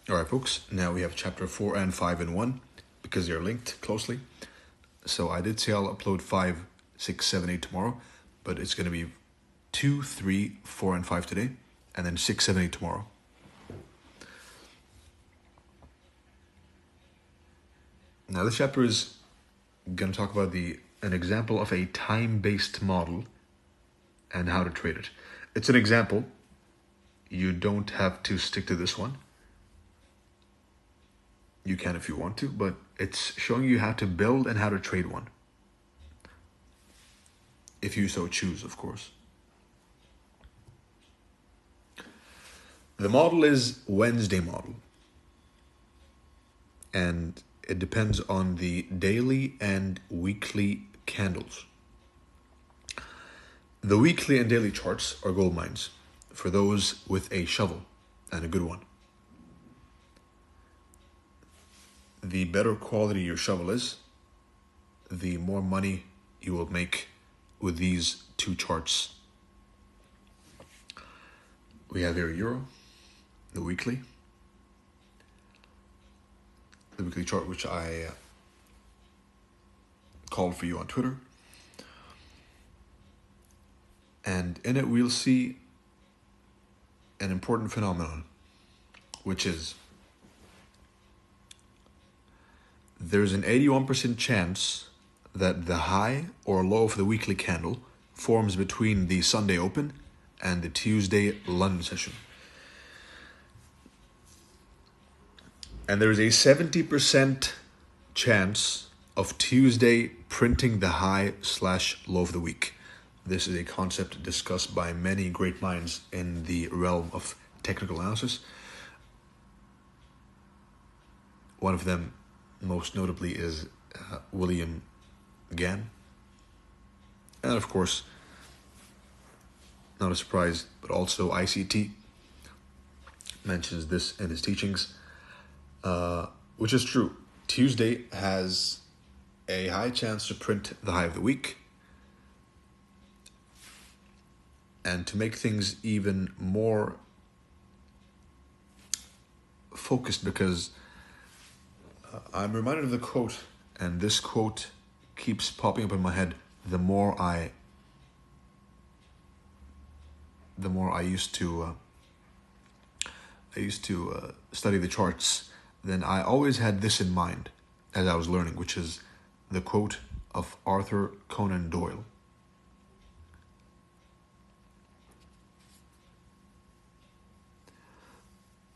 All right, folks. Now we have chapter 4 and 5 in one because they're linked closely. So I did say I'll upload 5, 6, 7, 8 tomorrow, but it's going to be 2, 3, 4, and 5 today, and then 6, 7, 8 tomorrow. Now this chapter is going to talk about an example of a time-based model and how to trade it. It's an example. You don't have to stick to this one. You can if you want to, but it's showing you how to build and how to trade one. If you so choose, of course. The model is Wenesday model. And it depends on the daily and weekly candles. The weekly and daily charts are gold mines for those with a shovel, and a good one. The better quality your shovel is, the more money you will make with these two charts. We have here Euro, the weekly chart, which I called for you on Twitter. And in it, we'll see an important phenomenon, which is there's an 81% chance that the high or low of the weekly candle forms between the Sunday open and the Tuesday London session. And there's a 70% chance of Tuesday printing the high/low of the week. This is a concept discussed by many great minds in the realm of technical analysis. One of them, most notably, is William Gann. And of course, not a surprise, but also ICT mentions this in his teachings, which is true. Tuesday has a high chance to print the high of the week. And to make things even more focused, because I'm reminded of the quote, and this quote keeps popping up in my head the more I used to study the charts. Then I always had this in mind as I was learning, which is the quote of Arthur Conan Doyle.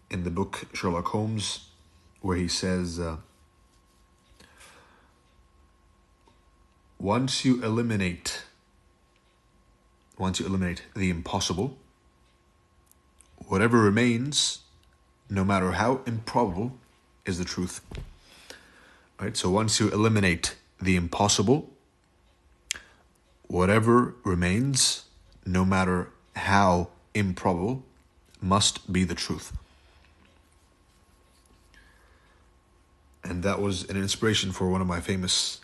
In the book Sherlock Holmes, where he says, once you eliminate the impossible, whatever remains, no matter how improbable, is the truth. Right? So once you eliminate the impossible, whatever remains, no matter how improbable, must be the truth. And that was an inspiration for one of my famous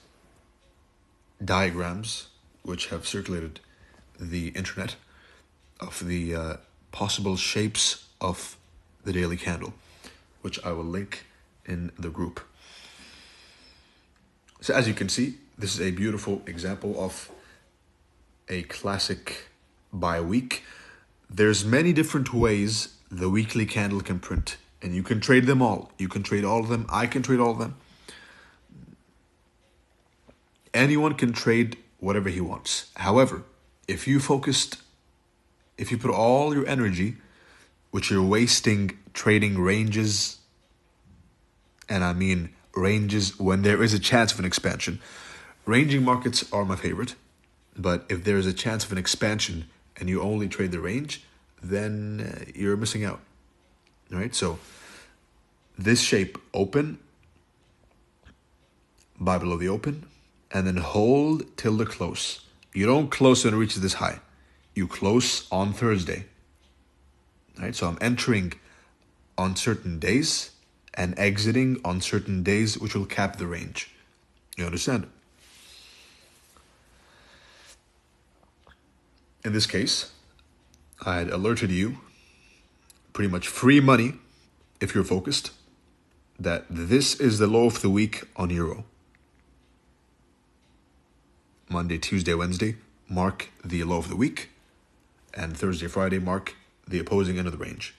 diagrams, which have circulated the internet, of the possible shapes of the daily candle, which I will link in the group. So as you can see, this is a beautiful example of a classic by week. There's many different ways the weekly candle can print, and you can trade them all. You can trade all of them. I can trade all of them. Anyone can trade whatever he wants. However, if you put all your energy, which you're wasting trading ranges, and I mean ranges when there is a chance of an expansion. Ranging markets are my favorite, but if there is a chance of an expansion and you only trade the range, then you're missing out. All right, so this shape, open, buy below the open, and then hold till the close. You don't close when it reaches this high. You close on Thursday. All right, so I'm entering on certain days and exiting on certain days, which will cap the range. You understand? In this case, I had alerted you, pretty much free money if you're focused, that this is the low of the week on Euro. Monday, Tuesday, Wednesday mark the low of the week, and Thursday, Friday mark the opposing end of the range.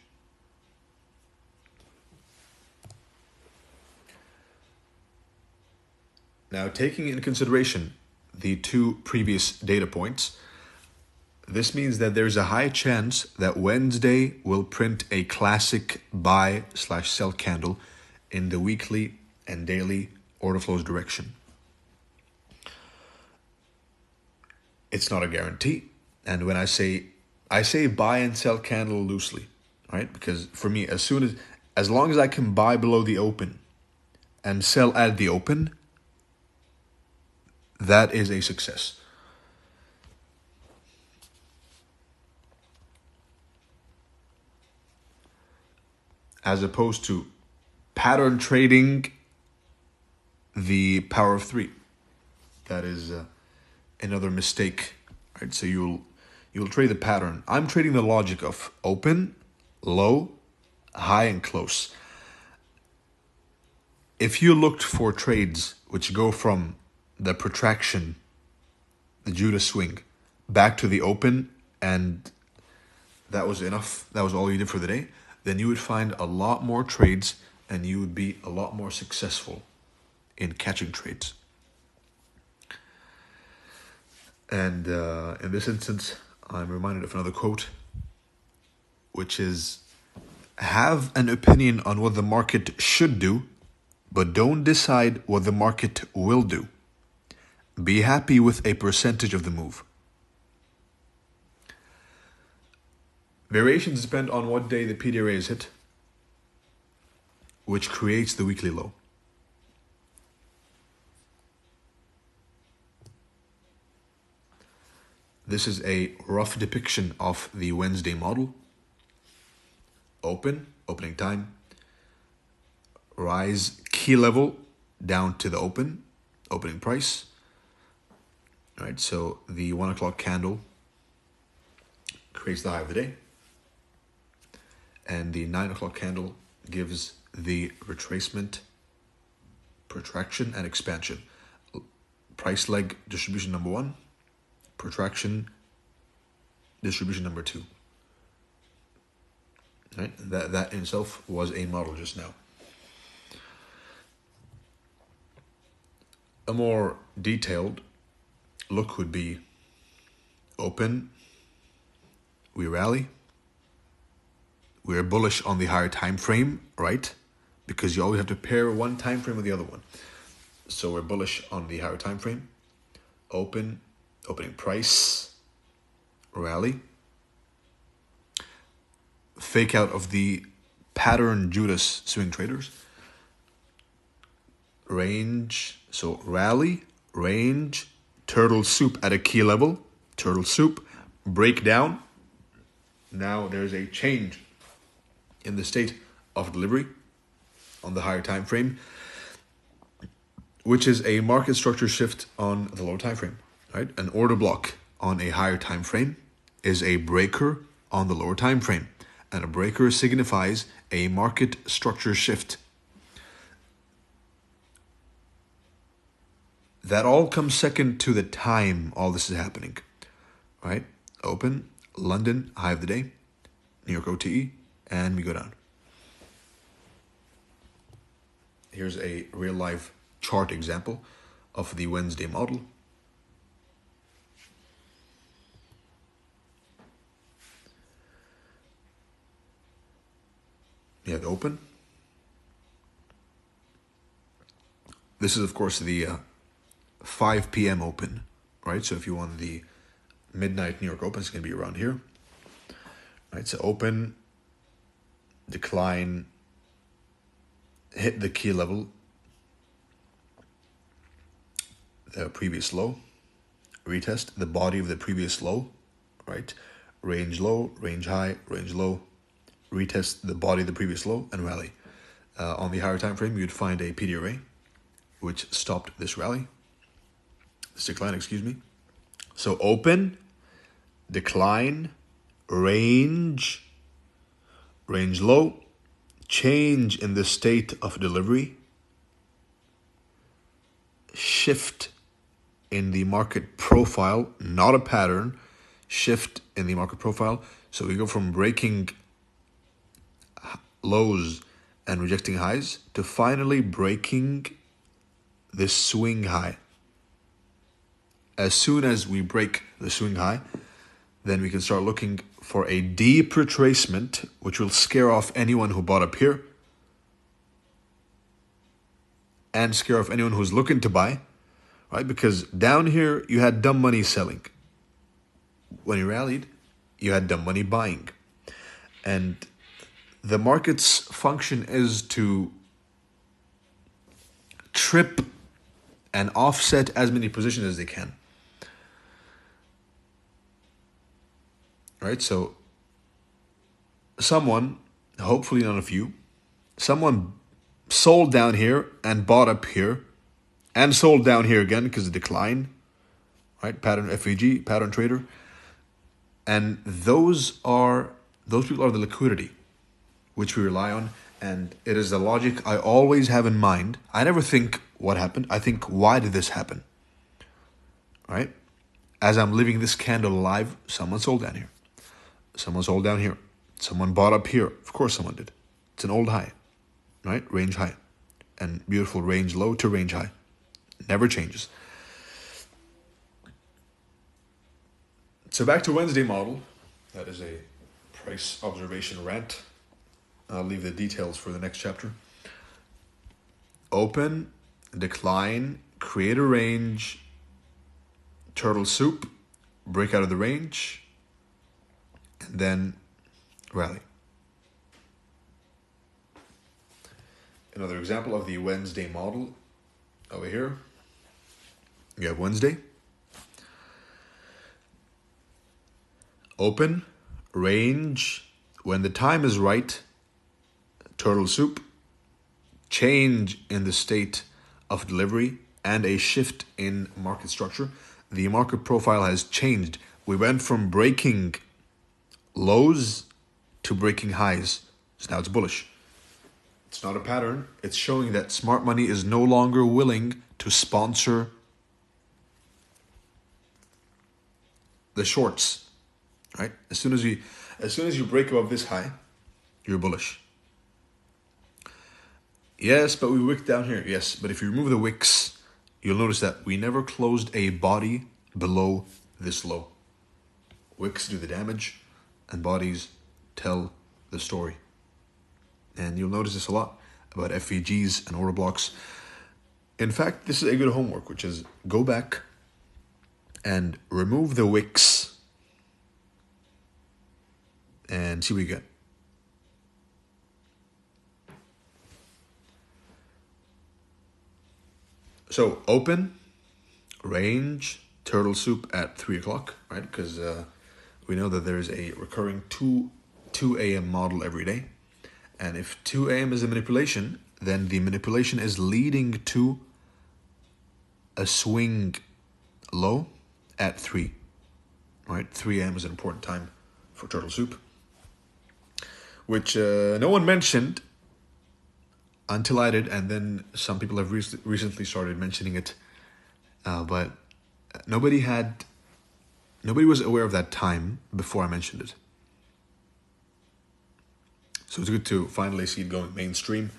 Now, taking into consideration the two previous data points, this means that there's a high chance that Wednesday will print a classic buy/sell candle in the weekly and daily order flows direction. It's not a guarantee. And when I say buy and sell candle loosely, right? Because for me, as long as I can buy below the open and sell at the open, that is a success. As opposed to pattern trading the power of three. That is another mistake, right? So you'll trade the pattern. I'm trading the logic of open, low, high, and close. If you looked for trades which go from the protraction, the Judas swing, back to the open, and that was enough, that was all you did for the day, then you would find a lot more trades and you would be a lot more successful in catching trades. And in this instance, I'm reminded of another quote, which is, have an opinion on what the market should do, but don't decide what the market will do. Be happy with a percentage of the move. Variations depend on what day the PDRA is hit, which creates the weekly low. This is a rough depiction of the Wednesday model. Opening time, rise key level down to the opening price. All right, so the 1 o'clock candle creates the high of the day, and the 9 o'clock candle gives the retracement, protraction, and expansion. Price leg distribution number 1, protraction distribution number 2. Right? That in itself was a model just now. A more detailed look would be open, we rally, we're bullish on the higher time frame, right? Because you always have to pair one time frame with the other one. So we're bullish on the higher time frame. Opening price, rally. Fake out of the pattern Judas swing traders. Range, so rally, range, turtle soup at a key level, turtle soup, breakdown. Now there's a change in the state of delivery on the higher time frame, which is a market structure shift on the lower time frame, right? An order block on a higher time frame is a breaker on the lower time frame, and a breaker signifies a market structure shift. That all comes second to the time all this is happening, right? Open, London, high of the day, New York OTE, and we go down. Here's a real life chart example of the Wednesday model. You have the open. This is, of course, the 5 p.m. open, right? So if you want the midnight New York open, it's going to be around here. Right, so open, decline, hit the key level, the previous low, retest the body of the previous low, right? Range low, range high, range low, retest the body of the previous low, and rally. On the higher time frame, you'd find a PDRA, which stopped this rally, this decline, excuse me. So open, decline, range low, change in the state of delivery, shift in the market profile, not a pattern, shift in the market profile. So we go from breaking lows and rejecting highs to finally breaking this swing high. As soon as we break the swing high, then we can start looking for a deep retracement, which will scare off anyone who bought up here and scare off anyone who's looking to buy, right? Because down here, you had dumb money selling. When you rallied, you had dumb money buying. And the market's function is to trip and offset as many positions as they can. Right? So someone, hopefully none of you, someone sold down here and bought up here and sold down here again because of decline, right? Pattern FVG, pattern trader. And those people are the liquidity which we rely on. And it is the logic I always have in mind. I never think what happened. I think, why did this happen? Right? As I'm living this candle alive, someone sold down here. Someone sold down here. Someone bought up here. Of course someone did. It's an old high, right? Range high. And beautiful range low to range high. Never changes. So back to Wednesday model. That is a price observation rant. I'll leave the details for the next chapter. Open, decline, create a range, turtle soup, break out of the range, and then rally. Another example of the Wednesday model over here. You have Wednesday. Open, range, when the time is right, turtle soup, change in the state of delivery, and a shift in market structure. The market profile has changed. We went from breaking lows to breaking highs. So now it's bullish. It's not a pattern. It's showing that smart money is no longer willing to sponsor the shorts, right? As soon as you break above this high, you're bullish. Yes, but we wicked down here. Yes, but if you remove the wicks, you'll notice that we never closed a body below this low. Wicks do the damage, and bodies tell the story. And you'll notice this a lot about FVGs and order blocks. In fact, this is a good homework, which is go back and remove the wicks and see what you get. So open, range, turtle soup at 3 o'clock, right? Because we know that there's a recurring 2 a.m. model every day. And if 2 a.m. is a manipulation, then the manipulation is leading to a swing low at 3, right? 3 a.m. is an important time for turtle soup, which no one mentioned until I did, and then some people have recently started mentioning it, but nobody was aware of that time before I mentioned it. So it's good to finally see it going mainstream.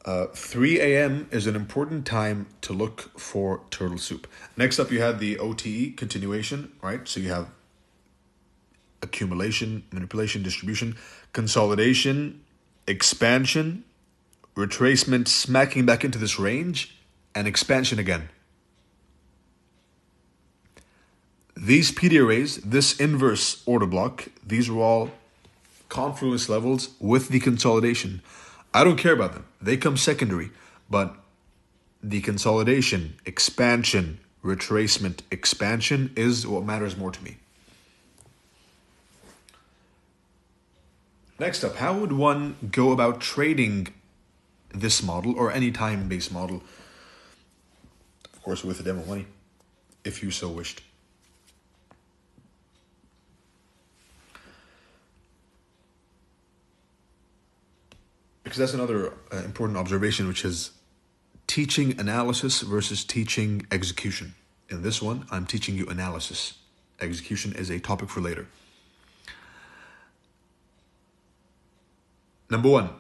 3 a.m. is an important time to look for turtle soup. Next up, you have the OTE continuation, right? So you have accumulation, manipulation, distribution, consolidation, expansion, retracement, smacking back into this range, and expansion again. These PD arrays, this inverse order block, these are all confluence levels with the consolidation. I don't care about them. They come secondary, but the consolidation, expansion, retracement, expansion is what matters more to me. Next up, how would one go about trading this model or any time-based model? Of course, with the demo money, if you so wished. because that's another important observation, which is teaching analysis versus teaching execution. In this one, I'm teaching you analysis. Execution is a topic for later. Number one,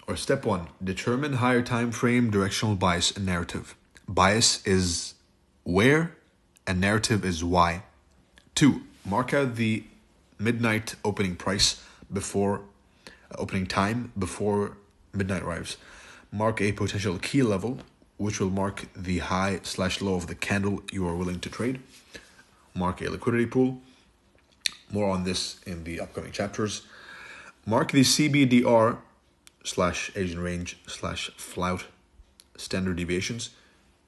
or step one, determine higher time frame, directional bias, and narrative. Bias is where, and narrative is why. 2, mark out the midnight opening price before opening time before midnight arrives. Mark a potential key level, which will mark the high/low of the candle you are willing to trade. Mark a liquidity pool. More on this in the upcoming chapters. Mark the CBDR/Asian range /flout standard deviations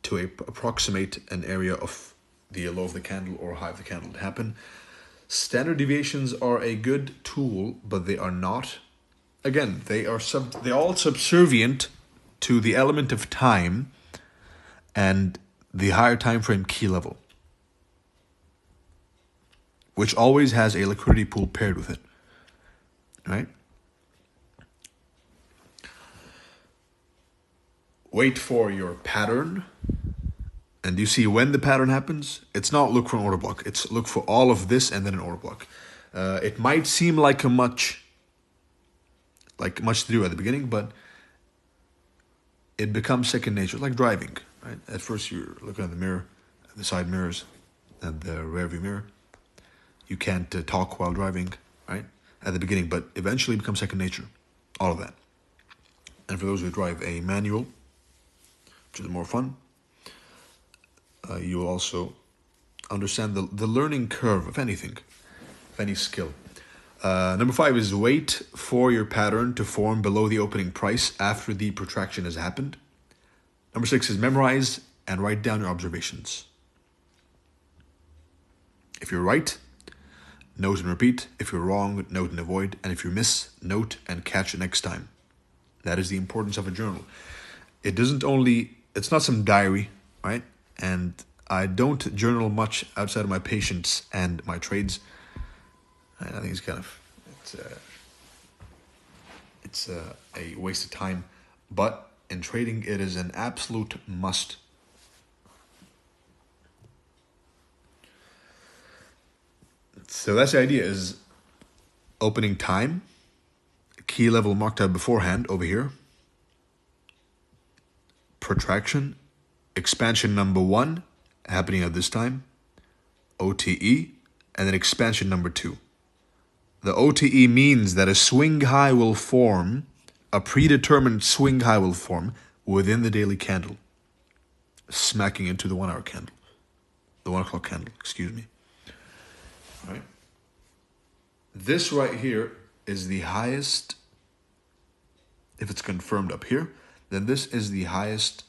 to approximate an area of the low of the candle or high of the candle to happen. Standard deviations are a good tool, but they are not. Again, they're all subservient to the element of time and the higher time frame key level, which always has a liquidity pool paired with it, right? Wait for your pattern, and you see when the pattern happens. It's not look for an order block. It's look for all of this and then an order block. It might seem like much to do at the beginning, but it becomes second nature, like driving, right? At first, you're looking at the mirror, the side mirrors, and the rear view mirror. You can't talk while driving, right? At the beginning, but eventually it becomes second nature, all of that. And for those who drive a manual, which is more fun, you will also understand the learning curve of anything, of any skill. Number 5 is wait for your pattern to form below the opening price after the protraction has happened. Number 6 is memorize and write down your observations. If you're right, note and repeat. If you're wrong, note and avoid. And if you miss, note and catch it next time. That is the importance of a journal. It's not some diary, right? And I don't journal much outside of my patients and my trades. I think it's a waste of time, but in trading it is an absolute must. So that's the idea: is opening time, key level marked out beforehand over here, protraction, expansion number 1 happening at this time, OTE, and then expansion number 2. The OTE means that a swing high will form, a predetermined swing high will form within the daily candle, smacking into the 1 hour candle, the 1 o'clock candle, excuse me. All right. This right here is the highest, if it's confirmed up here, then this is the highest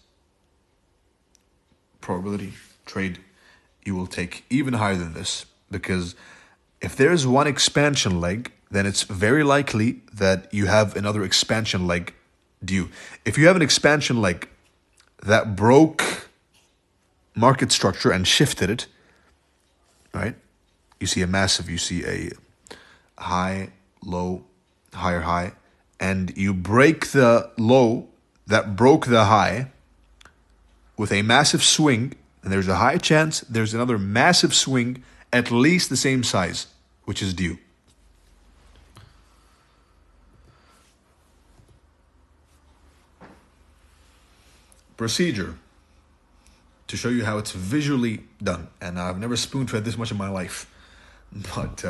probability trade you will take, even higher than this, because if there's one expansion leg, then it's very likely that you have another expansion leg due. If you have an expansion leg that broke market structure and shifted it, right? You see a high, low, higher high, and you break the low that broke the high with a massive swing, and there's a high chance there's another massive swing at least the same size, which is due. Procedure to show you how it's visually done. And I've never spoon-fed this much in my life. But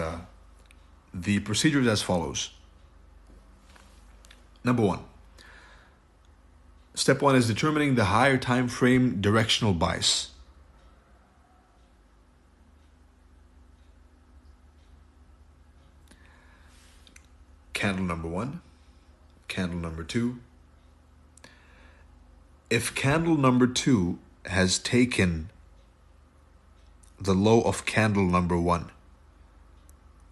the procedure is as follows. Number 1. Step 1 is determining the higher time frame directional bias. Candle number 1, candle number 2. If candle number 2 has taken the low of candle number 1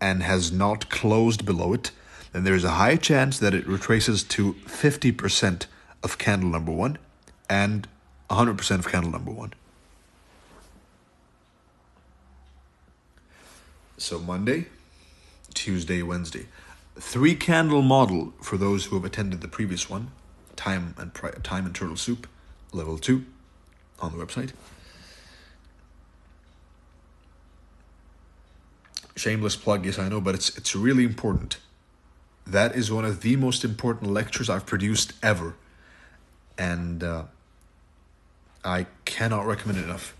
and has not closed below it, then there is a high chance that it retraces to 50% of candle number 1 and 100% of candle number 1. So Monday, Tuesday, Wednesday. 3 candle model for those who have attended the previous one. time and turtle soup, level 2, on the website. Shameless plug, yes, I know, but it's really important. That is one of the most important lectures I've produced ever, and I cannot recommend it enough.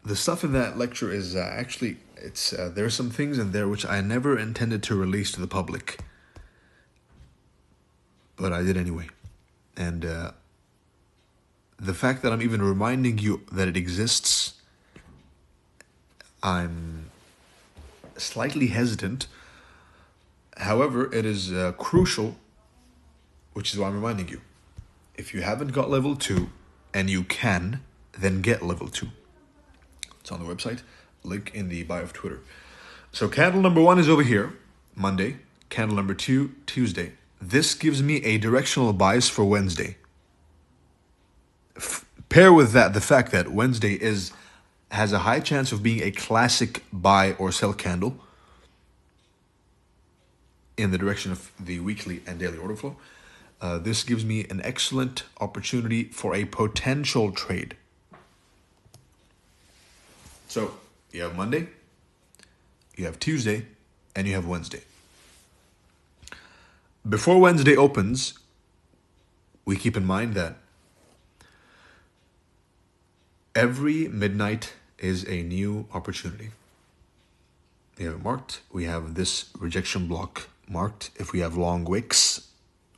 The stuff in that lecture is actually, there are some things in there which I never intended to release to the public, but I did anyway. And the fact that I'm even reminding you that it exists, I'm slightly hesitant. However, it is crucial, which is why I'm reminding you. If you haven't got level 2 and you can, then get level 2. It's on the website. Link in the bio of Twitter. So candle number 1 is over here, Monday. Candle number 2, Tuesday. This gives me a directional bias for Wednesday. Pair with that the fact that Wednesday has a high chance of being a classic buy or sell candle in the direction of the weekly and daily order flow. This gives me an excellent opportunity for a potential trade. So you have Monday, you have Tuesday, and you have Wednesday. Before Wednesday opens, we keep in mind that every midnight is a new opportunity. We have it marked. We have this rejection block marked. If we have long wicks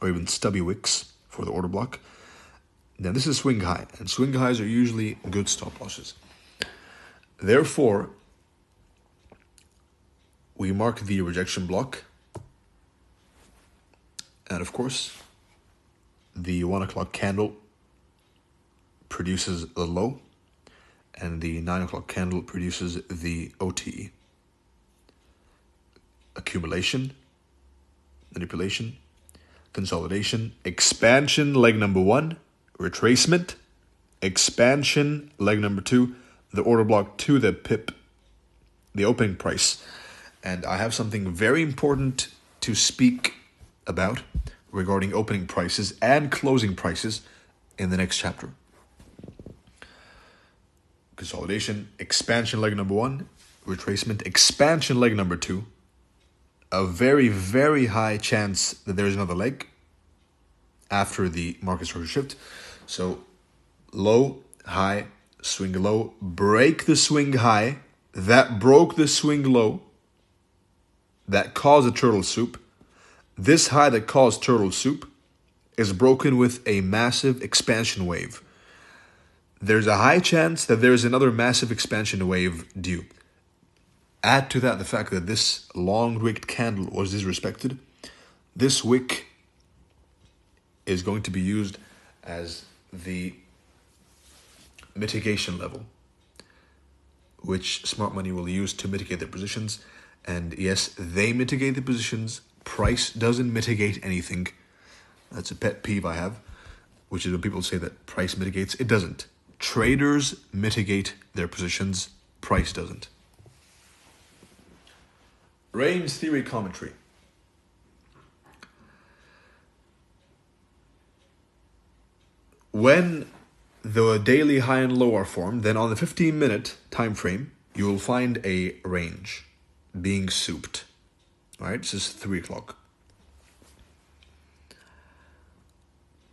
or even stubby wicks for the order block, then this is swing high, and swing highs are usually good stop losses. Therefore, we mark the rejection block, and of course, the 1 o'clock candle produces a low, and the 9 o'clock candle produces the OTE. Accumulation, manipulation, consolidation, expansion, leg number 1, retracement, expansion, leg number 2, the order block to the pip, the opening price. And I have something very important to speak about regarding opening prices and closing prices in the next chapter. Consolidation, expansion leg number 1, retracement, expansion leg number 2. A very, very high chance that there's another leg after the market structure shift. So low, high, swing low, break the swing high, that broke the swing low, that caused a turtle soup. This high that caused turtle soup is broken with a massive expansion wave. There's a high chance that there's another massive expansion wave due. Add to that the fact that this long-wicked candle was disrespected. This wick is going to be used as the mitigation level, which smart money will use to mitigate their positions. And yes, they mitigate the positions. Price doesn't mitigate anything. That's a pet peeve I have, which is when people say that price mitigates. It doesn't. Traders mitigate their positions. Price doesn't. Range theory commentary. When the daily high and low are formed, then on the 15-minute time frame, you will find a range being souped. All right, this is 3 o'clock.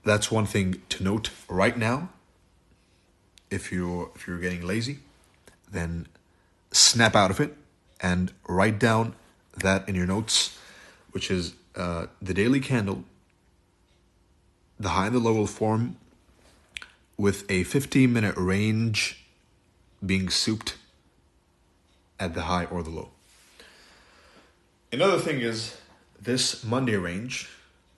That's one thing to note right now. If you're getting lazy, then snap out of it and write down that in your notes, which is the daily candle, the high and the low will form with a 15-minute range being souped at the high or the low. Another thing is this Monday range.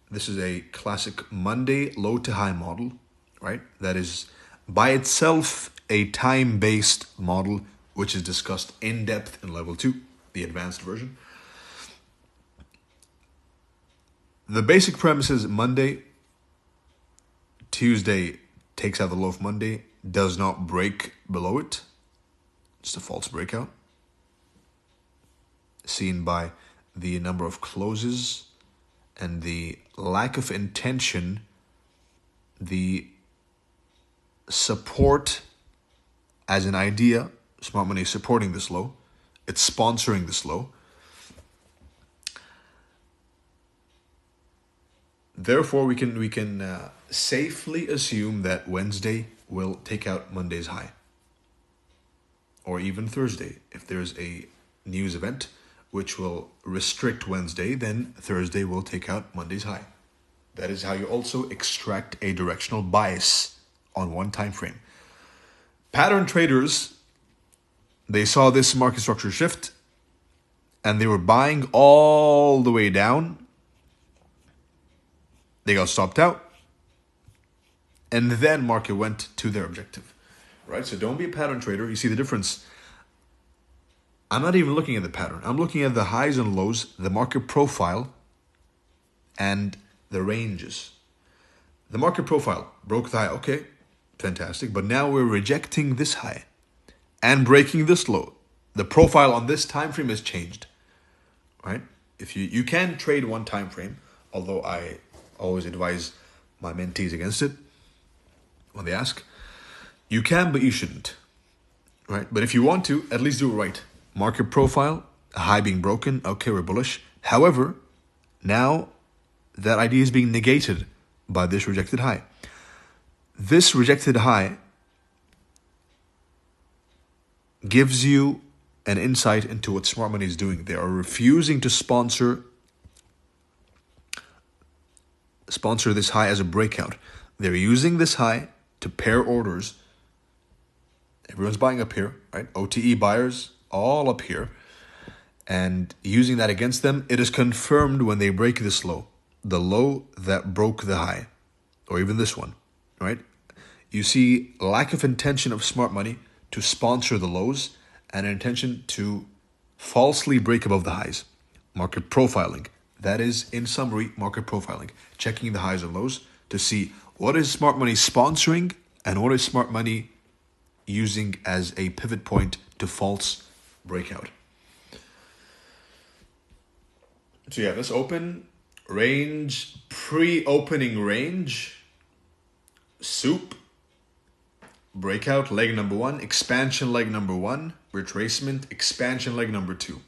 This is a classic Monday low to high model, right? That is by itself a time-based model, which is discussed in depth in level 2, the advanced version. The basic premise is Monday, Tuesday takes out the low of Monday, does not break below it. Just a false breakout. seen by the number of closes and the lack of intention, the support as an idea. Smart money is supporting this low. It's sponsoring this low. Therefore, we can safely assume that Wednesday will take out Monday's high, or even Thursday. If there's a news event which will restrict Wednesday, then Thursday will take out Monday's high. That is how you also extract a directional bias on one time frame. Pattern traders, they saw this market structure shift and they were buying all the way down. They got stopped out. And then market went to their objective, right? So don't be a pattern trader. You see the difference. I'm not even looking at the pattern. I'm looking at the highs and lows, the market profile, and the ranges. The market profile broke the high. Okay, fantastic. But now we're rejecting this high and breaking this low. The profile on this time frame has changed, right? If you can trade one time frame, although I always advise my mentees against it when they ask. You can, but you shouldn't, right? But if you want to, at least do it right. Market profile, a high being broken. Okay, we're bullish. However, now that idea is being negated by this rejected high. This rejected high gives you an insight into what smart money is doing. They are refusing to sponsor this high as a breakout. They're using this high to pair orders. Everyone's buying up here, right? OTE buyers all up here. And using that against them, it is confirmed when they break this low. The low that broke the high. Or even this one, right? You see lack of intention of smart money to sponsor the lows and an intention to falsely break above the highs. Market profiling. That is, in summary, market profiling. Checking the highs and lows to see what is smart money sponsoring and what is smart money using as a pivot point to false breakout. So yeah, let's open range, pre-opening range, soup, breakout, leg number 1, expansion leg number 1, retracement, expansion leg number 2.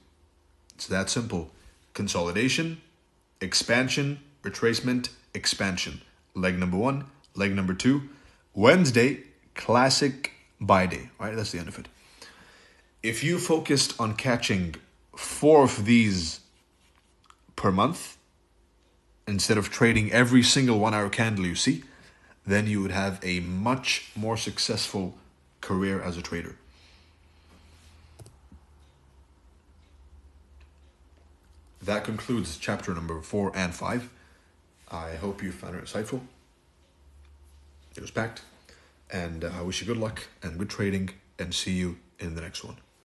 It's that simple. Consolidation, expansion, retracement, expansion. Leg number 1, leg number 2. Wednesday, classic buy day, right? That's the end of it. If you focused on catching 4 of these per month, instead of trading every single 1 hour candle you see, then you would have a much more successful career as a trader. That concludes chapter number 4 and 5. I hope you found it insightful. It was packed. And I wish you good luck and good trading, and see you in the next one.